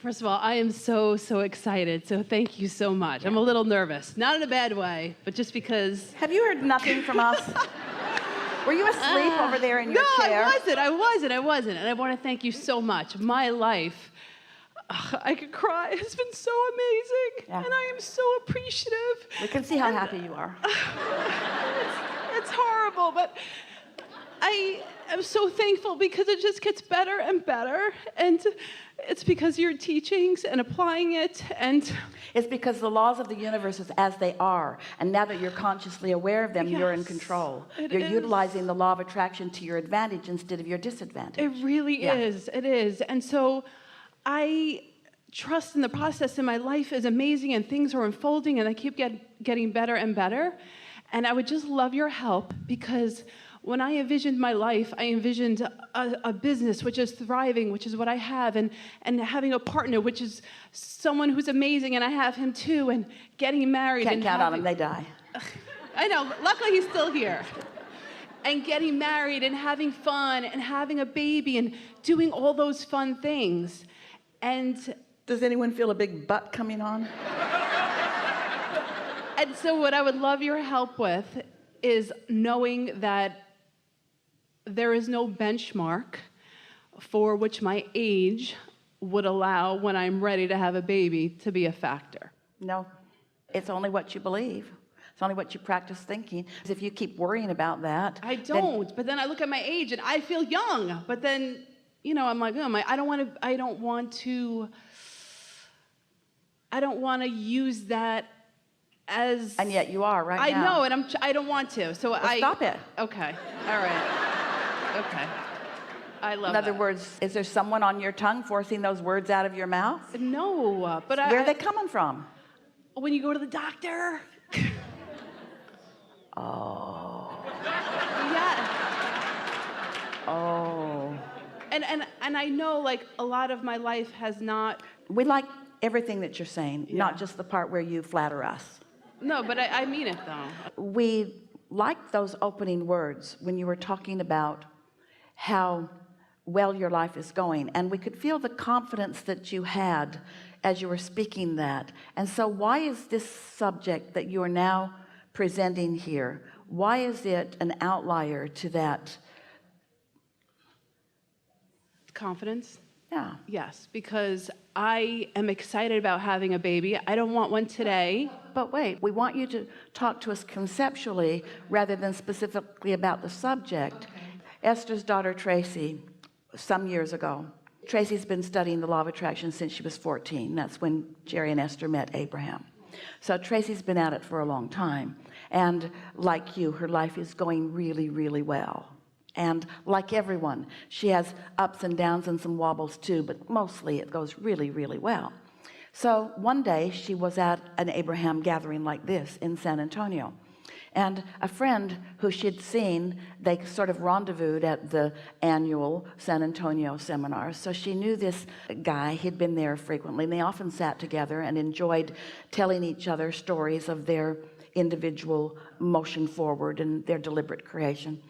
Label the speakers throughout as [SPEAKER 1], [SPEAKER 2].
[SPEAKER 1] First of all, I am so excited, so thank you so much. I'm a little nervous, not in a bad way, but just because...
[SPEAKER 2] Have you heard nothing from us? Were you asleep over there in your chair?
[SPEAKER 1] No, I wasn't. And I want to thank you so much. My life, I could cry. It's been so amazing.
[SPEAKER 2] Yeah.
[SPEAKER 1] And I am so appreciative.
[SPEAKER 2] We can see how happy you are.
[SPEAKER 1] It's horrible, but I am so thankful because it just gets better and better. And it's because of your teachings and applying it. And
[SPEAKER 2] it's because the laws of the universe is as they are. And now that you're consciously aware of them,
[SPEAKER 1] yes,
[SPEAKER 2] you're in control. You're utilizing the law of attraction to your advantage instead of your disadvantage.
[SPEAKER 1] It really is. It is. And so I trust in the process, and my life is amazing, and things are unfolding, and I keep getting better and better. And I would just love your help, because when I envisioned my life, I envisioned a business which is thriving, which is what I have, and having a partner, which is someone who's amazing, and I have him too, and getting married.
[SPEAKER 2] Can't count on them, they die.
[SPEAKER 1] I know, luckily he's still here. And getting married and having fun and having a baby and doing all those fun things. And
[SPEAKER 2] does anyone feel a big butt coming on?
[SPEAKER 1] And so what I would love your help with is knowing that there is no benchmark for which my age would allow when I'm ready to have a baby to be a factor.
[SPEAKER 2] No, it's only what you believe. It's only what you practice thinking. If you keep worrying about that.
[SPEAKER 1] I don't, but then I look at my age and I feel young, but then, you know, I'm like, oh, I don't want to use that as...
[SPEAKER 2] And yet you are right now.
[SPEAKER 1] I know, and I don't want to. So
[SPEAKER 2] well, stop it.
[SPEAKER 1] Okay. All right. Okay. I love
[SPEAKER 2] In other words, is there someone on your tongue forcing those words out of your mouth?
[SPEAKER 1] No, but
[SPEAKER 2] where are they coming from?
[SPEAKER 1] When you go to the doctor.
[SPEAKER 2] Oh.
[SPEAKER 1] Yeah.
[SPEAKER 2] Oh.
[SPEAKER 1] And I know, like, a lot of my life has not...
[SPEAKER 2] We like everything that you're saying, not just the part where you flatter us.
[SPEAKER 1] No, but I mean it, though.
[SPEAKER 2] We like those opening words when you were talking about how well your life is going, and we could feel the confidence that you had as you were speaking that. And so why is this subject that you are now presenting here, why is it an outlier to that?
[SPEAKER 1] Confidence?
[SPEAKER 2] Yeah.
[SPEAKER 1] Yes, because I am excited about having a baby. I don't want one today.
[SPEAKER 2] But wait, we want you to talk to us conceptually rather than specifically about the subject. Okay. Esther's daughter Tracy, some years ago, Tracy's been studying the law of attraction since she was 14. That's when Jerry and Esther met Abraham. So Tracy's been at it for a long time, and like you, her life is going really, really well. And like everyone, she has ups and downs and some wobbles too, but mostly it goes really, really well. So one day she was at an Abraham gathering like this in San Antonio, and a friend who she'd seen, they sort of rendezvoused at the annual San Antonio seminars. So she knew this guy. He'd been there frequently, and they often sat together and enjoyed telling each other stories of their individual motion forward and their deliberate creation.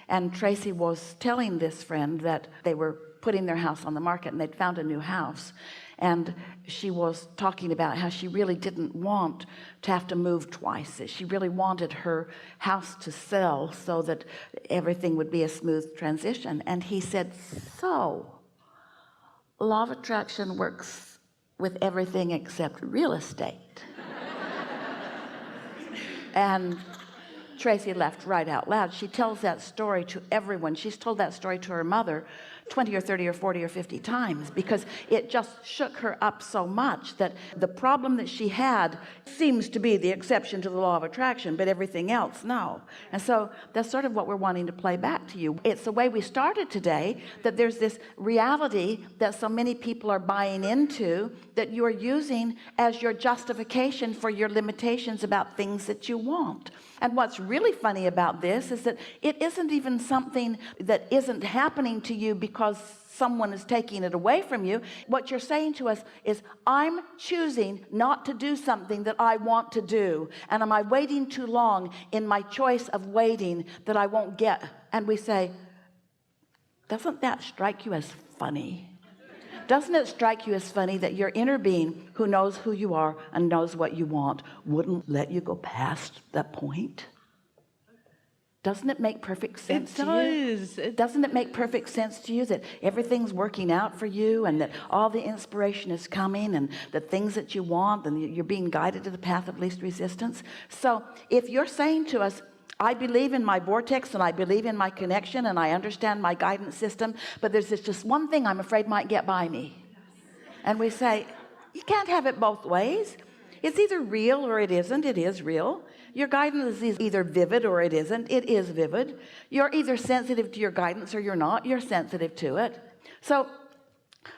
[SPEAKER 2] And Tracy was telling this friend that they were putting their house on the market, and they'd found a new house. And she was talking about how she really didn't want to have to move twice. She really wanted her house to sell so that everything would be a smooth transition. And he said, so law of attraction works with everything except real estate. And Tracy laughed right out loud. She tells that story to everyone. She's told that story to her mother 20 or 30 or 40 or 50 times because it just shook her up so much that the problem that she had seems to be the exception to the law of attraction, but everything else, no. And so that's sort of what we're wanting to play back to you. It's the way we started today, that there's this reality that so many people are buying into that you're using as your justification for your limitations about things that you want. And what's really funny about this is that it isn't even something that isn't happening to you because someone is taking it away from you. What you're saying to us is, I'm choosing not to do something that I want to do. And am I waiting too long in my choice of waiting that I won't get? And we say, doesn't that strike you as funny? Doesn't it strike you as funny that your inner being, who knows who you are and knows what you want, wouldn't let you go past that point? Doesn't it make perfect sense to you? Doesn't it make perfect sense to you that everything's working out for you, and that all the inspiration is coming, and the things that you want, and you're being guided to the path of least resistance? So if you're saying to us, I believe in my vortex, and I believe in my connection, and I understand my guidance system, but there's just one thing I'm afraid might get by me. And we say, you can't have it both ways. It's either real or it isn't. It is real. Your guidance is either vivid or it isn't. It is vivid. You're either sensitive to your guidance or you're not. You're sensitive to it. So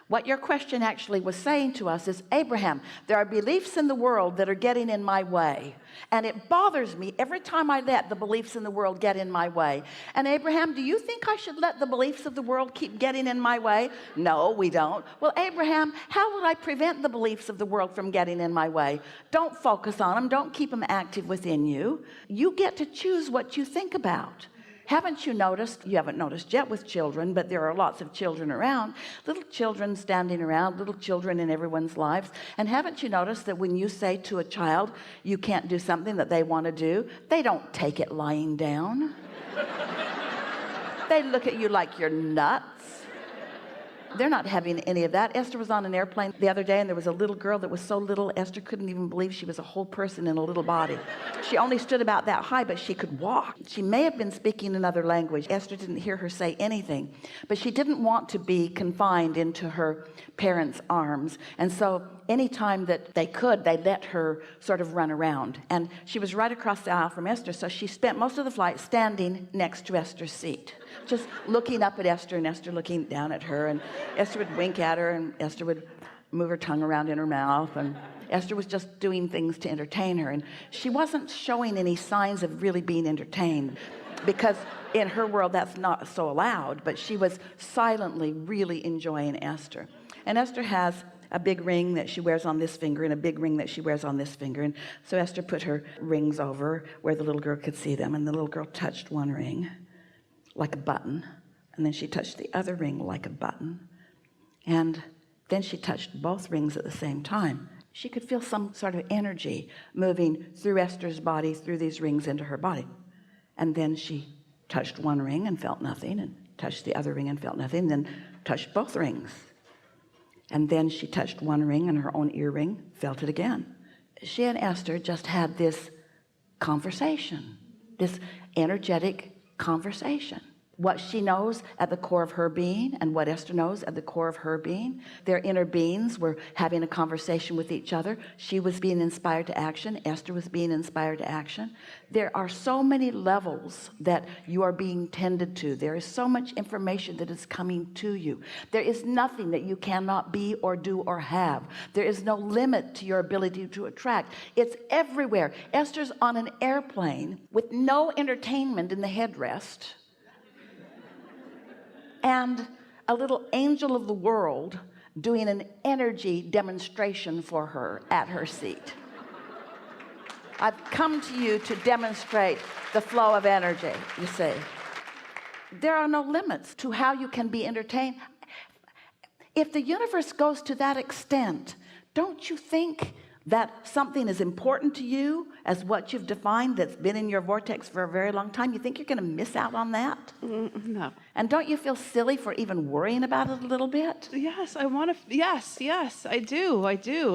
[SPEAKER 2] what your question actually was saying to us is, Abraham, there are beliefs in the world that are getting in my way. And it bothers me every time I let the beliefs in the world get in my way. And Abraham, do you think I should let the beliefs of the world keep getting in my way? No, we don't. Well, Abraham, how would I prevent the beliefs of the world from getting in my way? Don't focus on them. Don't keep them active within you. You get to choose what you think about. Haven't you noticed, you haven't noticed yet with children, but there are lots of children around, little children standing around, little children in everyone's lives. And haven't you noticed that when you say to a child, you can't do something that they want to do, they don't take it lying down. They look at you like you're nuts. They're not having any of that. Esther was on an airplane the other day, and there was a little girl that was so little, Esther couldn't even believe she was a whole person in a little body. She only stood about that high, but she could walk. She may have been speaking another language. Esther didn't hear her say anything, but she didn't want to be confined into her parents' arms. And so anytime that they could, they let her sort of run around. And she was right across the aisle from Esther, so she spent most of the flight standing next to Esther's seat, just looking up at Esther, and Esther looking down at her, and Esther would wink at her, and Esther would move her tongue around in her mouth, and Esther was just doing things to entertain her. And she wasn't showing any signs of really being entertained, because in her world that's not so allowed, but she was silently really enjoying Esther. And Esther has a big ring that she wears on this finger and a big ring that she wears on this finger. And so Esther put her rings over where the little girl could see them, and the little girl touched one ring like a button, and then she touched the other ring like a button, and then she touched both rings at the same time. She could feel some sort of energy moving through Esther's body, through these rings into her body. And then she touched one ring and felt nothing, and touched the other ring and felt nothing, and then touched both rings. And then she touched one ring, and her own earring felt it again. She and Esther just had this conversation, this energetic conversation. What she knows at the core of her being, and what Esther knows at the core of her being, their inner beings were having a conversation with each other. She was being inspired to action. Esther was being inspired to action. There are so many levels that you are being tended to. There is so much information that is coming to you. There is nothing that you cannot be or do or have. There is no limit to your ability to attract. It's everywhere. Esther's on an airplane with no entertainment in the headrest, and a little angel of the world doing an energy demonstration for her at her seat. I've come to you to demonstrate the flow of energy, you see. There are no limits to how you can be entertained. If the universe goes to that extent, don't you think that something as important to you as what you've defined that's been in your vortex for a very long time, you think you're going to miss out on that?
[SPEAKER 1] No.
[SPEAKER 2] And don't you feel silly for even worrying about it a little bit?
[SPEAKER 1] Yes, I want to. Yes, I do.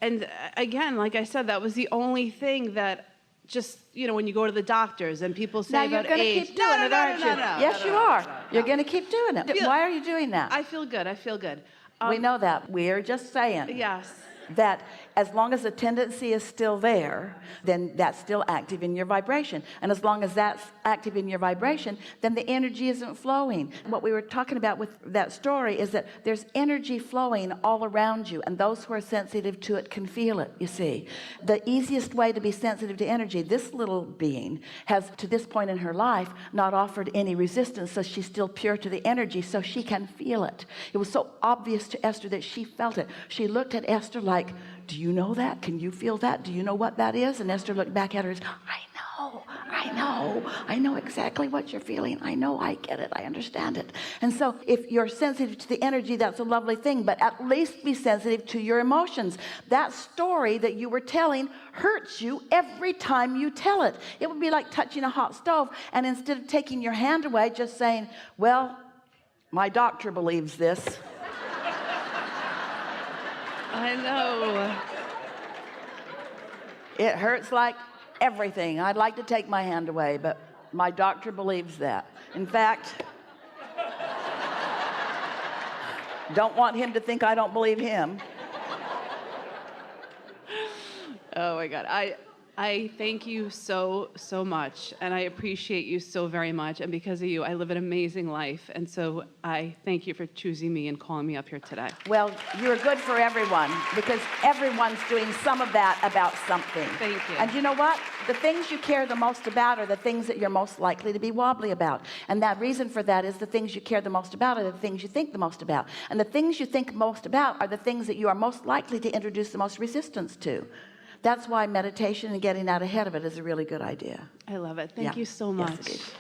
[SPEAKER 1] And again, like I said, that was the only thing that just, when you go to the doctors and people say
[SPEAKER 2] now
[SPEAKER 1] about
[SPEAKER 2] you're
[SPEAKER 1] age.
[SPEAKER 2] Keep doing it, aren't you? Yes, you are. You're going to keep doing it. Why are you doing that?
[SPEAKER 1] I feel good.
[SPEAKER 2] We know that. We're just saying.
[SPEAKER 1] Yes.
[SPEAKER 2] That as long as the tendency is still there, then that's still active in your vibration. And as long as that's active in your vibration, then the energy isn't flowing. What we were talking about with that story is that there's energy flowing all around you, and those who are sensitive to it can feel it, you see. The easiest way to be sensitive to energy, this little being has, to this point in her life, not offered any resistance, so she's still pure to the energy, so she can feel it. It was so obvious to Esther that she felt it. She looked at Esther like, do you know that? Can you feel that? Do you know what that is? And Esther looked back at her and said, I I know exactly what you're feeling. I know, I get it, I understand it. And so if you're sensitive to the energy, that's a lovely thing, but at least be sensitive to your emotions. That story that you were telling hurts you every time you tell it. It would be like touching a hot stove, and instead of taking your hand away, just saying, well, my doctor believes this.
[SPEAKER 1] I know.
[SPEAKER 2] It hurts like everything. I'd like to take my hand away, but my doctor believes that. In fact, don't want him to think I don't believe him.
[SPEAKER 1] Oh my God. I thank you so much, and I appreciate you so very much. And because of you, I live an amazing life. And so I thank you for choosing me and calling me up here today.
[SPEAKER 2] Well, you're good for everyone, because everyone's doing some of that about something.
[SPEAKER 1] Thank you.
[SPEAKER 2] And you know what? The things you care the most about are the things that you're most likely to be wobbly about. And that reason for that is the things you care the most about are the things you think the most about. And the things you think most about are the things that you are most likely to introduce the most resistance to. That's why meditation and getting out ahead of it is a really good idea.
[SPEAKER 1] I love it. Thank you so much.
[SPEAKER 2] Yes, it is.